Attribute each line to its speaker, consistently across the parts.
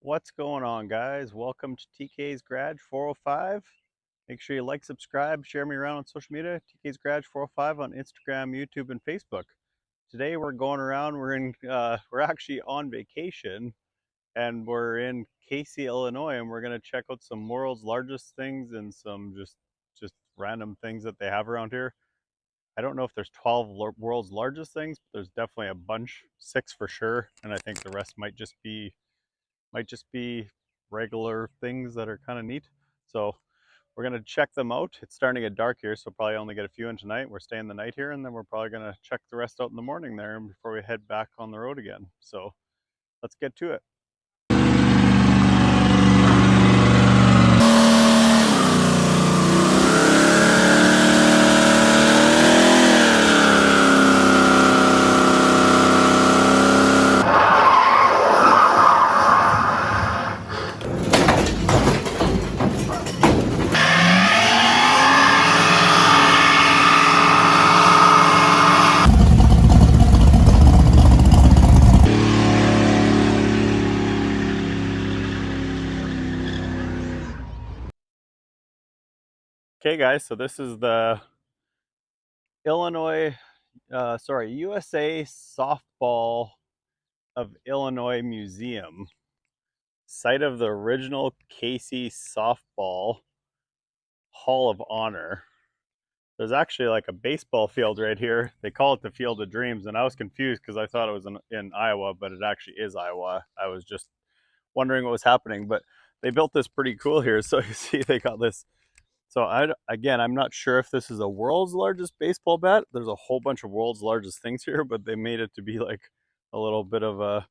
Speaker 1: What's going on, guys? Welcome to TK's Garage 405. Make sure you like, subscribe, share me around on social media. TK's Garage 405 on Instagram, YouTube, and Facebook. Today we're going around. We're actually on vacation, and we're in Casey, Illinois, and we're gonna check out some world's largest things and some just random things that they have around here. I don't know if there's 12 world's largest things, but there's definitely a bunch, 6 for sure, and I think the rest might just be regular things that are kind of neat. So we're gonna check them out. It's starting to get dark here, so probably only get a few in tonight. We're staying the night here, and then we're probably gonna check the rest out in the morning there before we head back on the road again. So let's get to it. Okay, guys, so this is the USA Softball of Illinois Museum, site of the original Casey Softball Hall of Honor. There's actually like a baseball field right here. They call it the Field of Dreams, and I was confused because I thought it was in Iowa, but it actually is Iowa. I was just wondering what was happening, but they built this pretty cool here. So you see they got this. So I'm not sure if this is the world's largest baseball bat. There's a whole bunch of world's largest things here, but they made it to be like a little bit of a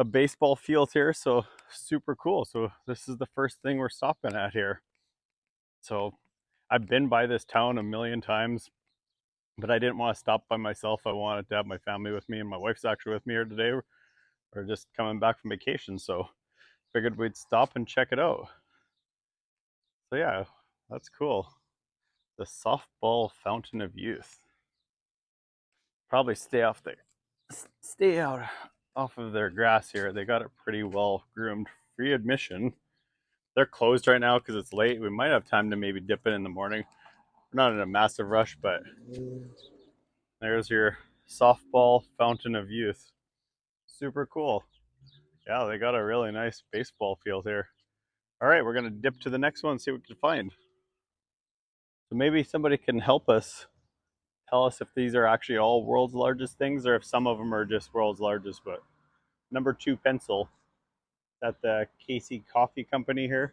Speaker 1: baseball field here. So super cool. So this is the first thing we're stopping at here. So I've been by this town a million times, but I didn't want to stop by myself. I wanted to have my family with me, and my wife's actually with me here today. We're just coming back from vacation, so figured we'd stop and check it out. So yeah, that's cool. The softball fountain of youth. Probably stay out off of their grass here. They got it pretty well groomed. Free admission. They're closed right now because it's late. We might have time to maybe dip in the morning. We're not in a massive rush, but there's your softball fountain of youth. Super cool. Yeah, they got a really nice baseball field here. All right, we're gonna dip to the next one and see what we can find. So maybe somebody can help us tell us if these are actually all world's largest things or if some of them are just world's largest. But number 2 pencil at the Casey Coffee Company here.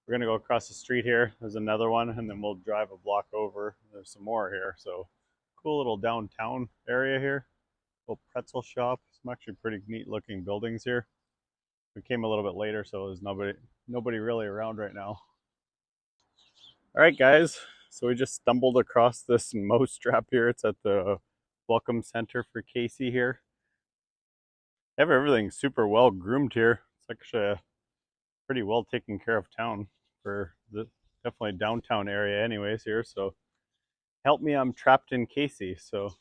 Speaker 1: We're gonna go across the street here. There's another one, and then we'll drive a block over. There's some more here. So cool little downtown area here. Little pretzel shop. Some actually pretty neat looking buildings here. We came a little bit later, so there's nobody really around right now. All right, guys. So we just stumbled across this mousetrap here. It's at the Welcome Center for Casey here. They have everything super well groomed here. It's actually a pretty well taken care of town for the definitely downtown area anyways here. So help me, I'm trapped in Casey. So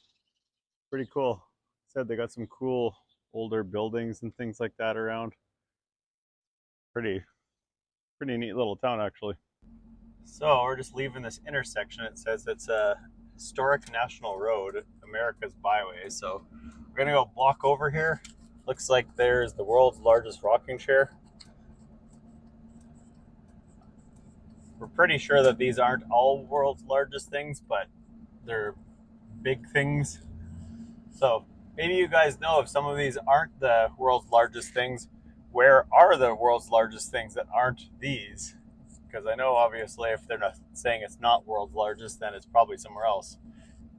Speaker 1: pretty cool. Said they got some cool older buildings and things like that around. Pretty neat little town actually. So we're just leaving this intersection. It says it's a historic national road, America's Byway. So we're gonna go block over here. Looks like there's the world's largest rocking chair. We're pretty sure that these aren't all world's largest things, but they're big things. So maybe you guys know if some of these aren't the world's largest things, where are the world's largest things that aren't these? Because I know obviously if they're not saying it's not world's largest, then it's probably somewhere else.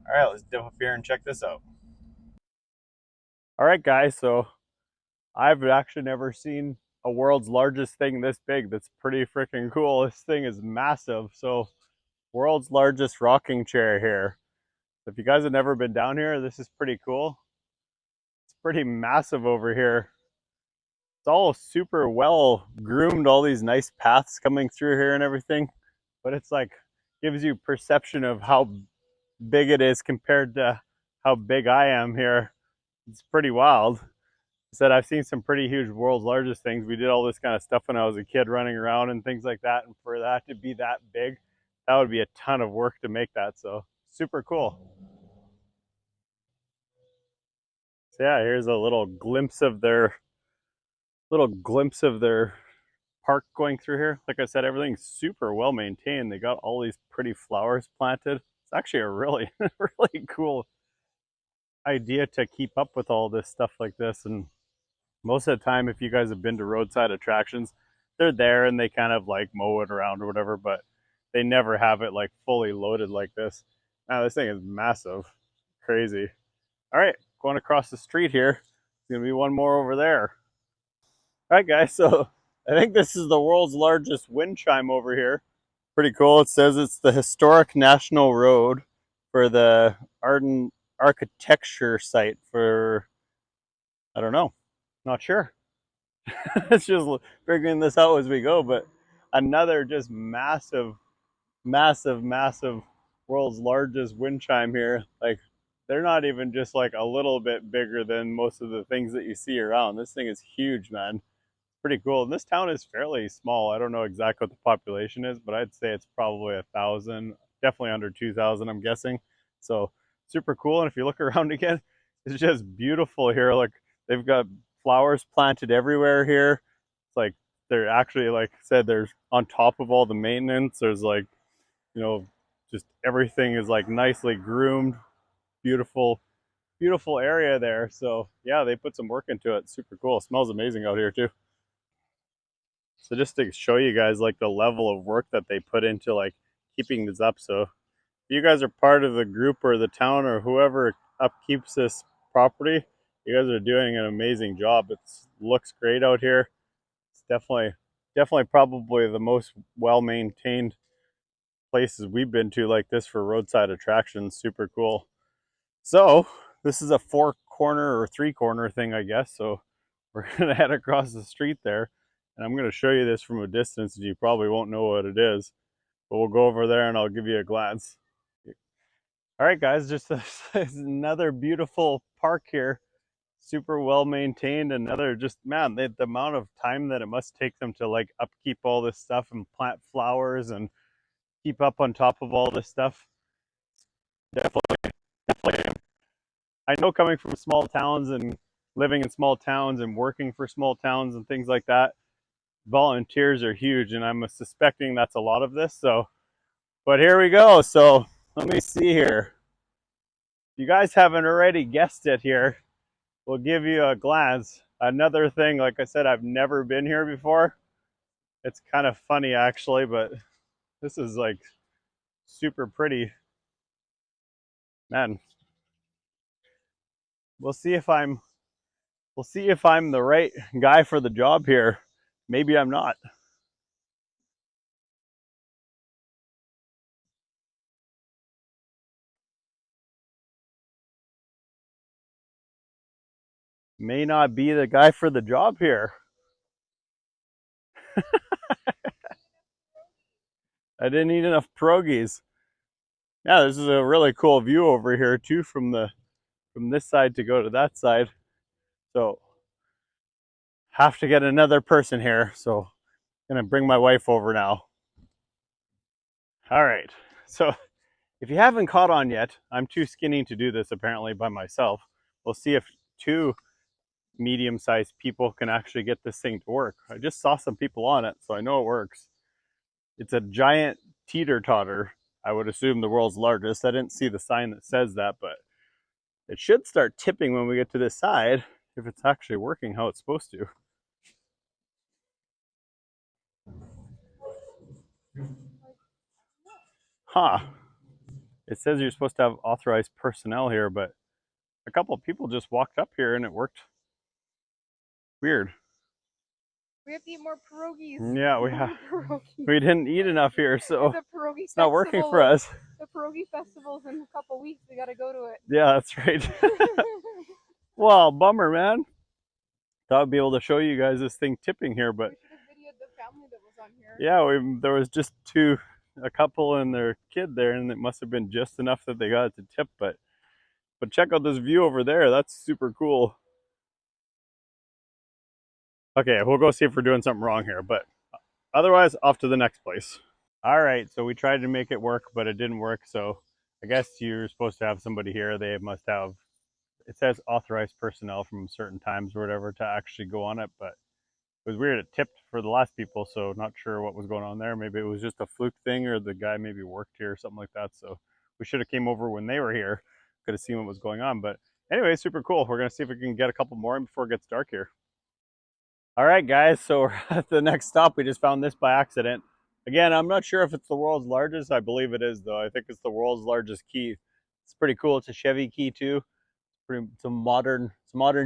Speaker 1: All right, let's dip up here and check this out. All right, guys, so I've actually never seen a world's largest thing this big. That's pretty freaking cool. This thing is massive. So world's largest rocking chair here. If you guys have never been down here, this is pretty cool. It's pretty massive over here. It's all super well groomed, all these nice paths coming through here and everything. But it's like gives you perception of how big it is compared to how big I am here. It's pretty wild. said I've seen some pretty huge world's largest things. We did all this kind of stuff when I was a kid running around and things like that. And for that to be that big, that would be a ton of work to make that. So super cool. So yeah, here's a little glimpse of their park going through here. Like I said, everything's super well maintained. They got all these pretty flowers planted. It's actually a really, really cool idea to keep up with all this stuff like this. And most of the time, if you guys have been to roadside attractions, they're there and they kind of like mow it around or whatever, but they never have it like fully loaded like this. Now, this thing is massive. Crazy. All right, going across the street here. There's gonna be one more over there. All right, guys, so I think this is the world's largest wind chime over here. Pretty cool. It says it's the historic national road for the Arden architecture site for, I don't know, not sure. It's just figuring this out as we go, but another just massive, massive, massive world's largest wind chime here. Like, they're not even just like a little bit bigger than most of the things that you see around. This thing is huge, man. Pretty cool. And this town is fairly small. I don't know exactly what the population is, but I'd say it's probably 1,000, definitely under 2,000, I'm guessing. So super cool. And if you look around again, it's just beautiful here. Like, they've got flowers planted everywhere here. It's like they're actually, like I said, there's on top of all the maintenance. There's like, you know, just everything is like nicely groomed, beautiful, beautiful area there. So yeah, they put some work into it. Super cool. It smells amazing out here too. So just to show you guys like the level of work that they put into like keeping this up. So if you guys are part of the group or the town or whoever upkeeps this property, you guys are doing an amazing job. It looks great out here. It's definitely probably the most well maintained places we've been to like this for roadside attractions. Super cool. So this is a 4-corner or 3-corner thing, I guess. So we're gonna head across the street there, and I'm gonna show you this from a distance, and you probably won't know what it is. But we'll go over there, and I'll give you a glance. All right, guys, just another beautiful park here, super well maintained. Another just man, the amount of time that it must take them to like upkeep all this stuff and plant flowers and keep up on top of all this stuff. Definitely, definitely. I know coming from small towns and living in small towns and working for small towns and things like that, volunteers are huge, and I'm suspecting that's a lot of this. So, but here we go. So let me see here. If you guys haven't already guessed it here, we'll give you a glance. Another thing, like I said, I've never been here before. It's kind of funny actually, but this is like super pretty. Man, we'll see if I'm the right guy for the job here. Maybe I'm not. May not be the guy for the job here. I didn't eat enough pierogies. Yeah, this is a really cool view over here too from this side to go to that side. So have to get another person here. So I'm gonna bring my wife over now. All right. So if you haven't caught on yet, I'm too skinny to do this apparently by myself. We'll see if two medium-sized people can actually get this thing to work. I just saw some people on it, so I know it works. It's a giant teeter-totter. I would assume the world's largest. I didn't see the sign that says that, but it should start tipping when we get to this side if it's actually working how it's supposed to. Huh. It says you're supposed to have authorized personnel here, but a couple of people just walked up here and it worked. Weird.
Speaker 2: We have to eat more pierogies.
Speaker 1: Yeah, we didn't eat enough here, so it's not working for us.
Speaker 2: The pierogi festival's in a couple weeks. We got to go to it.
Speaker 1: Yeah, that's right. Well, bummer, man. Thought I'd be able to show you guys this thing tipping here, but
Speaker 2: we should have videoed the family that was on here.
Speaker 1: Yeah, there was just a couple and their kid there, and it must have been just enough that they got it to tip. But check out this view over there. That's super cool. Okay, we'll go see if we're doing something wrong here, but otherwise, off to the next place. All right, so we tried to make it work, but it didn't work. So I guess you're supposed to have somebody here. They must have, it says authorized personnel from certain times or whatever to actually go on it, but it was weird. It tipped for the last people, so not sure what was going on there. Maybe it was just a fluke thing, or the guy maybe worked here or something like that. So we should have came over when they were here, could have seen what was going on. But anyway, super cool. We're gonna see if we can get a couple more in before it gets dark here. All right, guys. So we're at the next stop. We just found this by accident. Again, I'm not sure if it's the world's largest. I believe it is, though. I think it's the world's largest key. It's pretty cool. It's a Chevy key too. It's a modern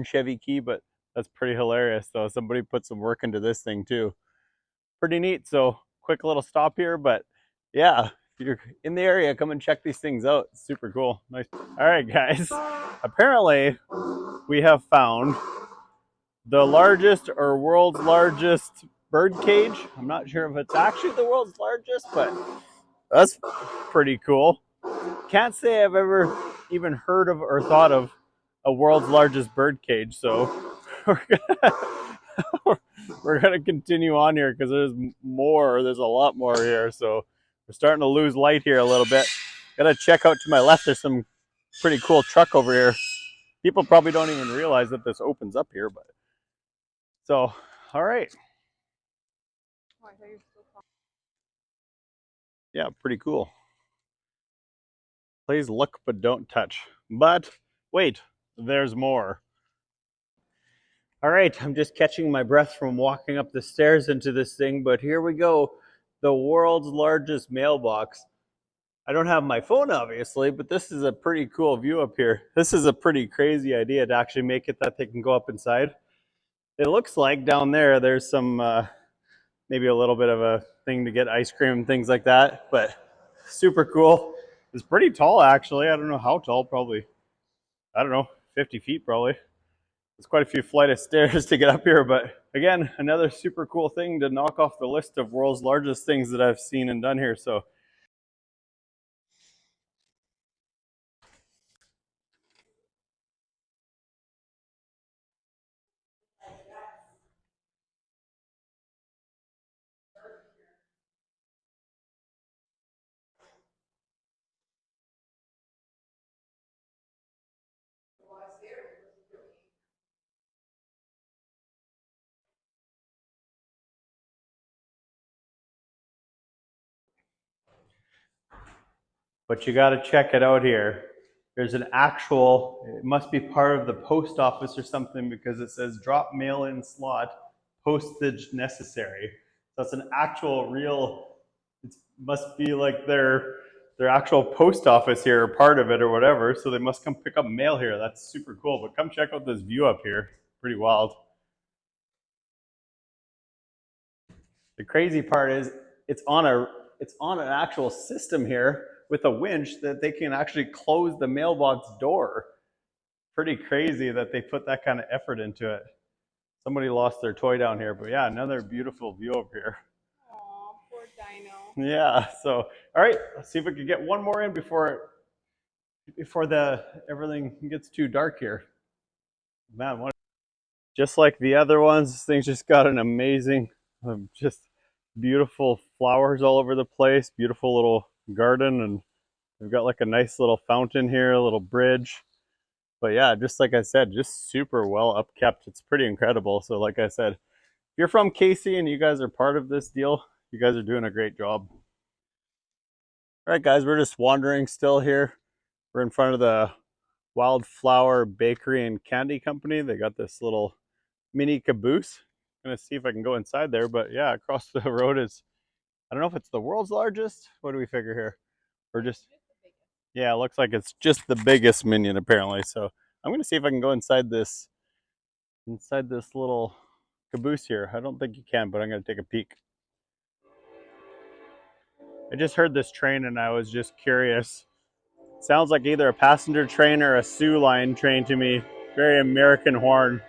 Speaker 1: Chevy key, but that's pretty hilarious. Though somebody put some work into this thing too. Pretty neat. So quick little stop here, but yeah, if you're in the area, come and check these things out. It's super cool. Nice. All right, guys. Apparently, we have found the largest or world's largest bird cage. I'm not sure if it's actually the world's largest, but that's pretty cool. Can't say I've ever even heard of or thought of a world's largest bird cage. So we're gonna, we're gonna continue on here because there's more. There's a lot more here. So we're starting to lose light here a little bit. Gotta check out to my left. There's some pretty cool truck over here. People probably don't even realize that this opens up here, but so all right.
Speaker 2: Oh, I thought you were still talking.
Speaker 1: Yeah, pretty cool. Please look but don't touch. But wait, there's more. All right, I'm just catching my breath from walking up the stairs into this thing, but here we go. The world's largest mailbox. I don't have my phone, obviously, but this is a pretty cool view up here. This is a pretty crazy idea to actually make it that they can go up inside. It looks like down there, there's some, maybe a little bit of a thing to get ice cream and things like that, but super cool. It's pretty tall, actually. I don't know how tall, probably, I don't know, 50 feet probably. It's quite a few flight of stairs to get up here, but again, another super cool thing to knock off the list of world's largest things that I've seen and done here. So but you got to check it out here. There's an actual, it must be part of the post office or something because it says drop mail in slot, postage necessary. So it's an actual real, it must be like their actual post office here, or part of it or whatever. So they must come pick up mail here. That's super cool. But come check out this view up here. Pretty wild. The crazy part is it's on a it's on an actual system here with a winch that they can actually close the mailbox door. Pretty crazy that they put that kind of effort into it. Somebody lost their toy down here, but yeah, another beautiful view up here.
Speaker 2: Aw, poor Dino.
Speaker 1: Yeah, so all right, let's see if we can get one more in before the everything gets too dark here. Man, what just like the other ones, this thing's just got an amazing, just beautiful flowers all over the place, beautiful little garden, and we've got like a nice little fountain here, a little bridge. But yeah, just like I said, just super well upkept. It's pretty incredible. So like I said, if you're from Casey and you guys are part of this deal, you guys are doing a great job. All right, guys, we're just wandering still here. We're in front of the Wildflower Bakery and Candy Company. They got this little mini caboose. I'm gonna see if I can go inside there, but yeah, across the road is, I don't know if it's the world's largest. What do we figure here? Or just, yeah, it looks like it's just the biggest minion apparently. So I'm gonna see if I can go inside this little caboose here. I don't think you can, but I'm gonna take a peek. I just heard this train and I was just curious. Sounds like either a passenger train or a Sioux line train to me. Very American horn.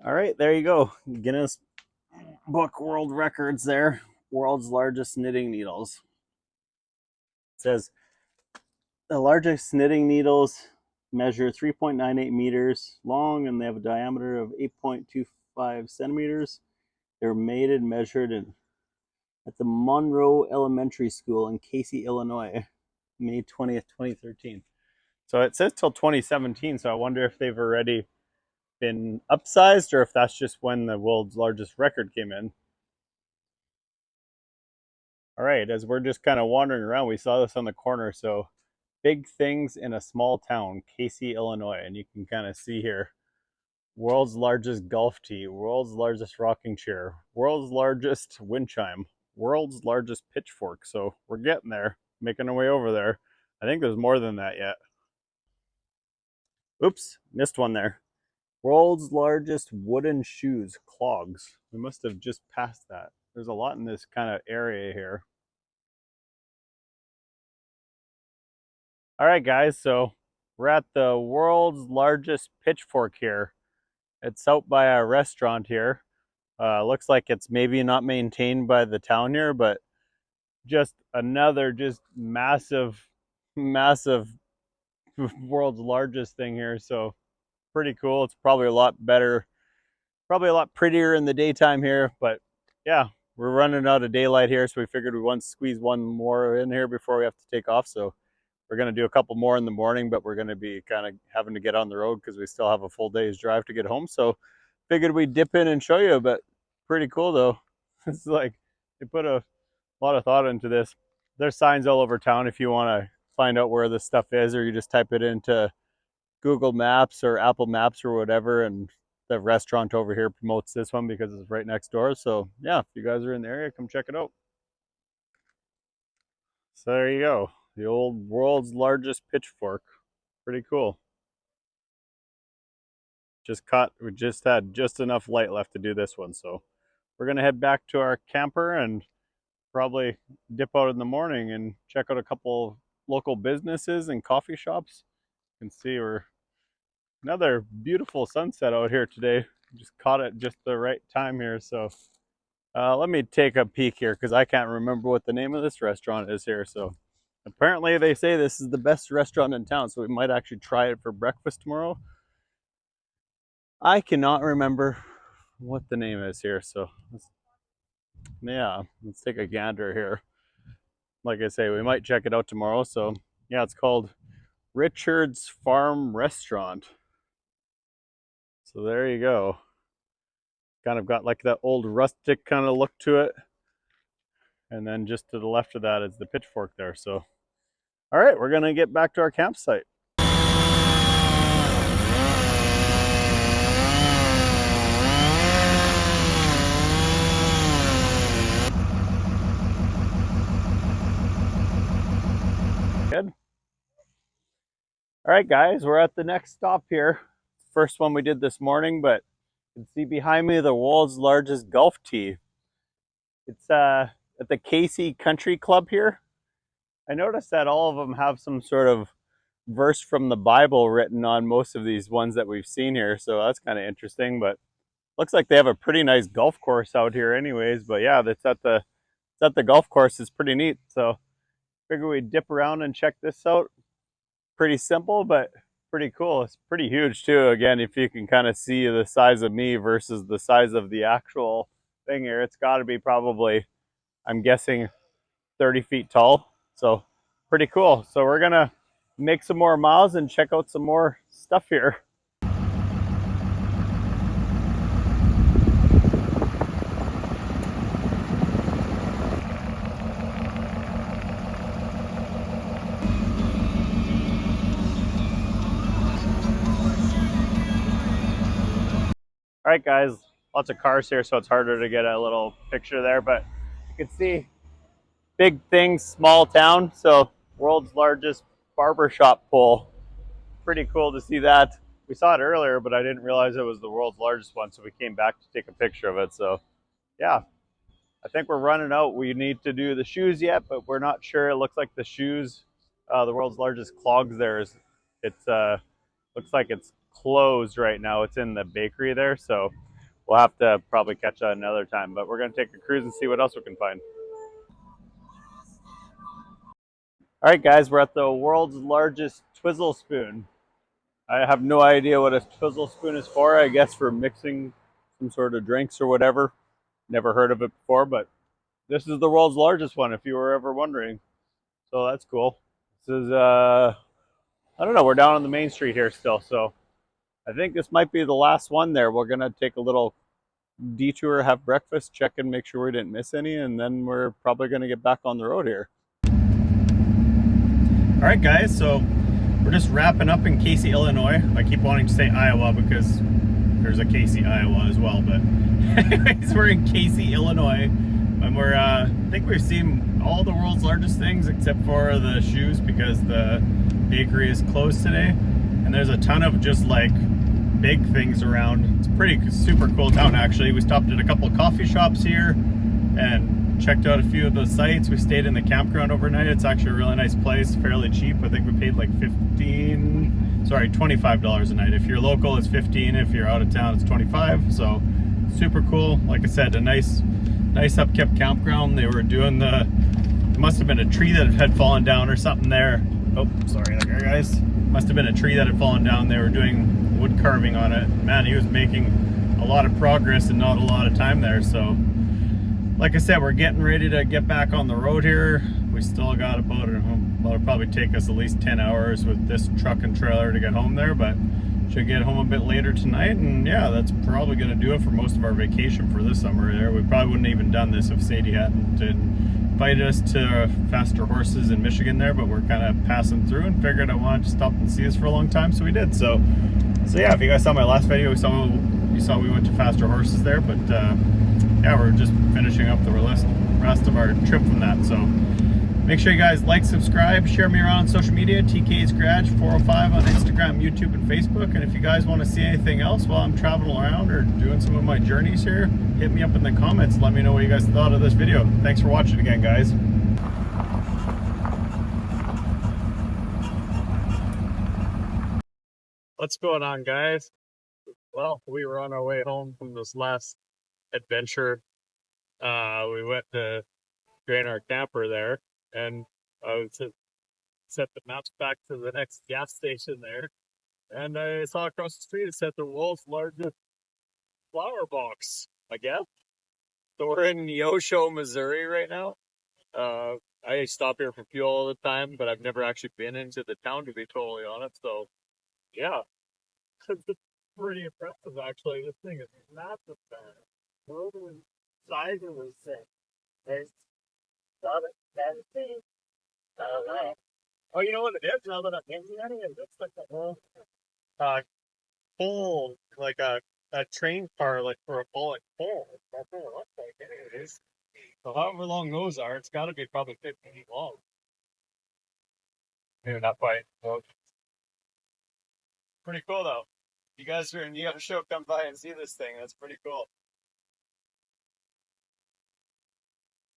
Speaker 1: All right, there you go. Guinness Book World Records there. World's largest knitting needles. It says the largest knitting needles measure 3.98 meters long and they have a diameter of 8.25 centimeters. They're made and measured at the Monroe Elementary School in Casey, Illinois, May 20th, 2013. So it says till 2017, so I wonder if they've already been upsized or if that's just when the world's largest record came in. All right, as we're just kind of wandering around, we saw this on the corner. So big things in a small town, Casey, Illinois. And you can kind of see here, world's largest golf tee, world's largest rocking chair, world's largest wind chime, world's largest pitchfork. So we're getting there, making our way over there. I think there's more than that yet. Oops, missed one there. World's largest wooden shoes, clogs. We must have just passed that. There's a lot in this kind of area here. All right, guys, so we're at the world's largest pitchfork here. It's out by a restaurant here. Looks like it's maybe not maintained by the town here, but just another just massive world's largest thing here. So pretty cool. It's probably a lot better, probably a lot prettier in the daytime here, but yeah, we're running out of daylight here, so we figured we want to squeeze one more in here before we have to take off. So we're going to do a couple more in the morning, but we're going to be kind of having to get on the road because we still have a full day's drive to get home. So figured we'd dip in and show you, but pretty cool though. It's like they put a lot of thought into this. There's signs all over town if you want to find out where this stuff is, or you just type it into Google Maps or Apple Maps or whatever, and the restaurant over here promotes this one because it's right next door. So yeah, if you guys are in the area, come check it out. So there you go. The old world's largest pitchfork. Pretty cool. We just had just enough light left to do this one. So we're going to head back to our camper and probably dip out in the morning and check out a couple local businesses and coffee shops. You can see we're another beautiful sunset out here today. Just caught it just the right time here. So let me take a peek here because I can't remember what the name of this restaurant is here. So apparently they say this is the best restaurant in town, so we might actually try it for breakfast tomorrow. I cannot remember what the name is here, so let's take a gander here. Like I say, we might check it out tomorrow. So yeah, it's called Richard's Farm Restaurant. So there you go. Kind of got like that old rustic kind of look to it. And then just to the left of that is the pitchfork there. So all right, we're gonna get back to our campsite. Good. All right, guys, we're at the next stop here. First one we did this morning, but you can see behind me the world's largest golf tee. It's at the Casey Country Club here. I noticed that all of them have some sort of verse from the Bible written on most of these ones that we've seen here, so that's kind of interesting. But looks like they have a pretty nice golf course out here anyways. But yeah, it's at the golf course. It's pretty neat. So figure we'd dip around and check this out. Pretty simple, but pretty cool. It's pretty huge too. Again, if you can kind of see the size of me versus the size of the actual thing here, it's got to be probably, I'm guessing, 30 feet tall. So pretty cool. So we're gonna make some more miles and check out some more stuff here. All right, guys, lots of cars here, so it's harder to get a little picture there, but you can see big things, small town. So world's largest barbershop pole. Pretty cool to see that. We saw it earlier, but I didn't realize it was the world's largest one, so we came back to take a picture of it. So yeah, I think we're running out. We need to do the shoes yet, but we're not sure. It looks like the shoes, the world's largest clogs there is, it's looks like it's closed right now. It's in the bakery there. So we'll have to probably catch that another time. But we're going to take a cruise and see what else we can find. All right, guys, we're at the world's largest twizzle spoon. I have no idea what a twizzle spoon is for. I guess for mixing some sort of drinks or whatever. Never heard of it before, but this is the world's largest one, if you were ever wondering. So that's cool. This is, I don't know, we're down on the main street here still, so I think this might be the last one there. We're going to take a little detour, have breakfast, check and make sure we didn't miss any, and then we're probably going to get back on the road here. All right, guys, so we're just wrapping up in Casey, Illinois. I keep wanting to say Iowa because there's a Casey, Iowa as well, but anyways, we're in Casey, Illinois, and we're, I think we've seen all the world's largest things except for the shoes because the bakery is closed today, and there's a ton of just like big things around. It's pretty super cool town actually. We stopped at a couple of coffee shops here and checked out a few of the sites. We stayed in the campground overnight. It's actually a really nice place, fairly cheap. I think we paid like $25 a night. If you're local, it's 15. If you're out of town, it's 25. So super cool. Like I said, a nice upkept campground. They were doing the, must have been a tree that had fallen down or something there. Oh, sorry there, guys. Must have been a tree that had fallen down. They were doing wood carving on it. Man, he was making a lot of progress and not a lot of time there. So like I said, we're getting ready to get back on the road here. We still got about, well, it'll probably take us at least 10 hours with this truck and trailer to get home there, but should get home a bit later tonight. And yeah, that's probably going to do it for most of our vacation for this summer there. We probably wouldn't have even done this if Sadie hadn't invited us to Faster Horses in Michigan there, but we're kind of passing through and figured I wanted to stop and see us for a long time, so we did. So yeah, if you guys saw my last video, you saw we went to Faster Horses there, but yeah, we're just finishing up the rest of our trip from that. So make sure you guys like, subscribe, share me around on social media, TK's Garage 405 on Instagram, YouTube, and Facebook. And if you guys want to see anything else while I'm traveling around or doing some of my journeys here, hit me up in the comments. Let me know what you guys thought of this video. Thanks for watching again, guys. What's going on, guys? Well, we were on our way home from this last adventure. We went to drain our camper there, and I set the maps back to the next gas station there, and I saw across the street it said the world's largest flower box, I guess. So we're in Neosho, Missouri right now. I stop here for fuel all the time, but I've never actually been into the town, to be totally honest. So yeah, it's pretty impressive actually. This thing is massive, man. Size of this thing. It's oh, you know what it is? Now that I'm thinking at it, it's like a whole pole, like a train car, like for a bullet pole. That's what it looks like, anyways. So however long those are, it's got to be probably 50 feet long. Maybe not quite. Well, pretty cool though. You guys are in the other show, come by and see this thing. That's pretty cool.